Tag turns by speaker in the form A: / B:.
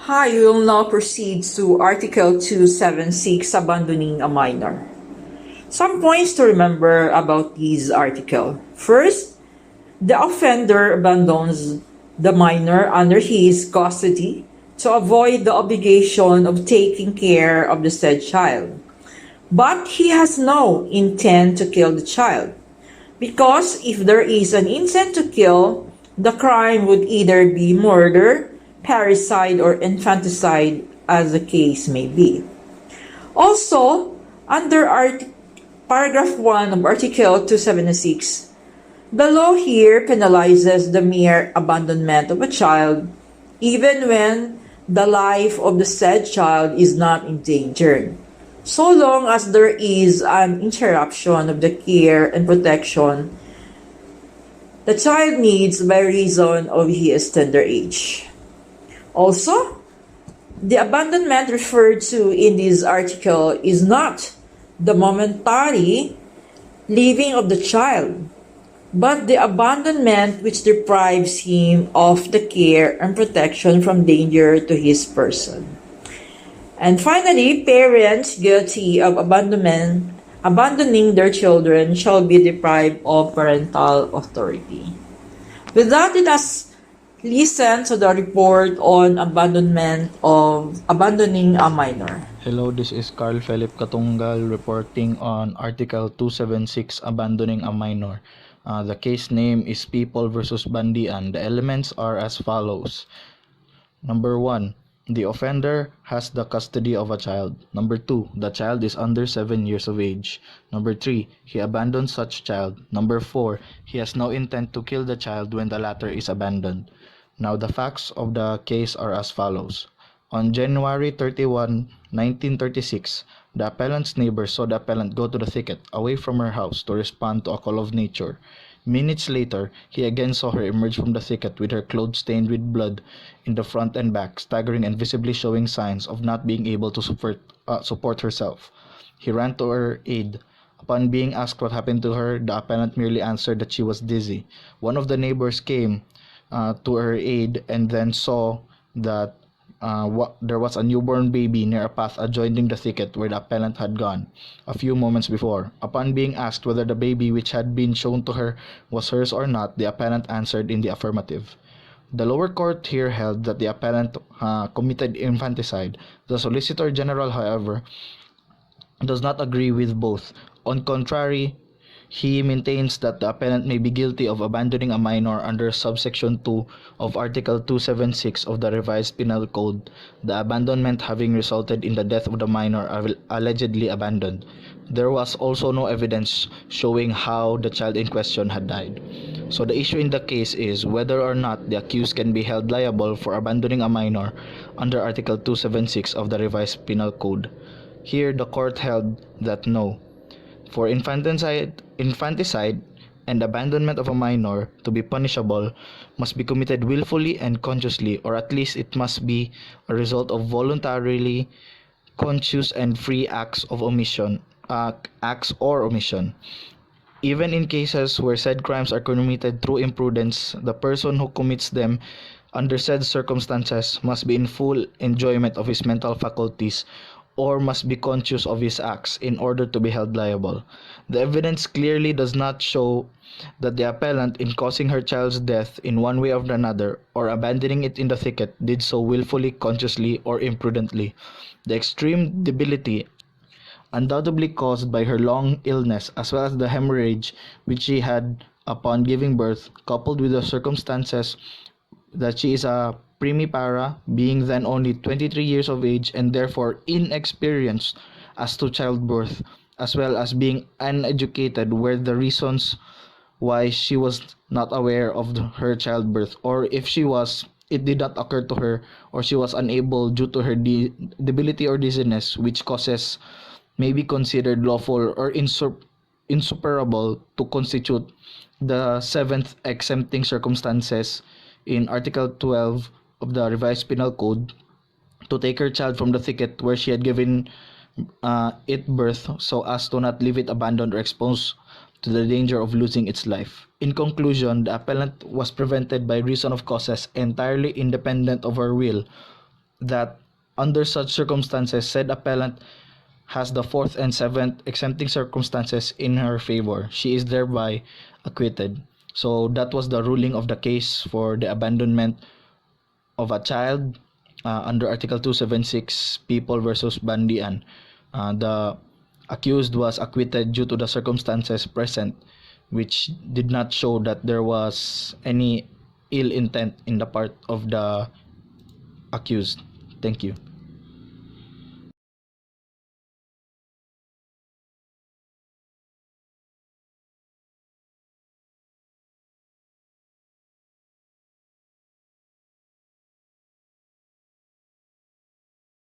A: Hi, we will now proceed to Article 276, abandoning a minor. Some points to remember about this article. First, the offender abandons the minor under his custody to avoid the obligation of taking care of the said child. But he has no intent to kill the child, because if there is an intent to kill, the crime would either be murder, parricide, or infanticide, as the case may be. Also, under paragraph 1 of Article 276, the law here penalizes the mere abandonment of a child even when the life of the said child is not endangered, so long as there is an interruption of the care and protection the child needs by reason of his tender age. Also, the abandonment referred to in this article is not the momentary leaving of the child, but the abandonment which deprives him of the care and protection from danger to his person. And finally, parents guilty of abandoning their children shall be deprived of parental authority. With that, let us listen to the report on abandoning a minor.
B: Hello, this is Karl Catungal reporting on Article 276, abandoning a minor. The case name is People versus Bandian. The elements are as follows. Number 1. The offender has the custody of a child. Number 2. The child is under 7 years of age. Number 3. He abandons such child. Number 4. He has no intent to kill the child when the latter is abandoned. Now the facts of the case are as follows. On January 31, 1936, the appellant's neighbor saw the appellant go to the thicket away from her house to respond to a call of nature. Minutes later, he again saw her emerge from the thicket with her clothes stained with blood in the front and back, staggering and visibly showing signs of not being able to support herself. He ran to her aid. Upon being asked what happened to her, the appellant merely answered that she was dizzy. One of the neighbors came to her aid and then saw that there was a newborn baby near a path adjoining the thicket where the appellant had gone a few moments before. Upon being asked whether the baby which had been shown to her was hers or not, the appellant answered in the affirmative. The lower court here held that the appellant committed infanticide. The Solicitor General, however, does not agree with both. On contrary, he maintains that the appellant may be guilty of abandoning a minor under subsection 2 of Article 276 of the Revised Penal Code, the abandonment having resulted in the death of the minor allegedly abandoned. There was also no evidence showing how the child in question had died. So the issue in the case is whether or not the accused can be held liable for abandoning a minor under Article 276 of the Revised Penal Code. Here, the court held that no. For infanticide and abandonment of a minor to be punishable must be committed willfully and consciously, or at least it must be a result of voluntarily conscious and free acts or omission. Even in cases where said crimes are committed through imprudence, the person who commits them under said circumstances must be in full enjoyment of his mental faculties or must be conscious of his acts in order to be held liable. The evidence clearly does not show that the appellant, in causing her child's death in one way or another, or abandoning it in the thicket, did so willfully, consciously, or imprudently. The extreme debility undoubtedly caused by her long illness, as well as the hemorrhage which she had upon giving birth, coupled with the circumstances that she is a primipara, being then only 23 years of age and therefore inexperienced as to childbirth, as well as being uneducated, were the reasons why she was not aware of her childbirth, or if she was, it did not occur to her, or she was unable due to her debility or dizziness, which causes may be considered lawful or insuperable to constitute the seventh exempting circumstances in Article 12 of the Revised Penal Code, to take her child from the thicket where she had given it birth, so as to not leave it abandoned or exposed to the danger of losing its life. In conclusion, the appellant was prevented by reason of causes entirely independent of her will that under such circumstances, said appellant has the fourth and seventh exempting circumstances in her favor. She is thereby acquitted. So that was the ruling of the case for the abandonment of a child under Article 276 People versus Bandian. The accused was acquitted due to the circumstances present, which did not show that there was any ill intent in the part of the accused. Thank you.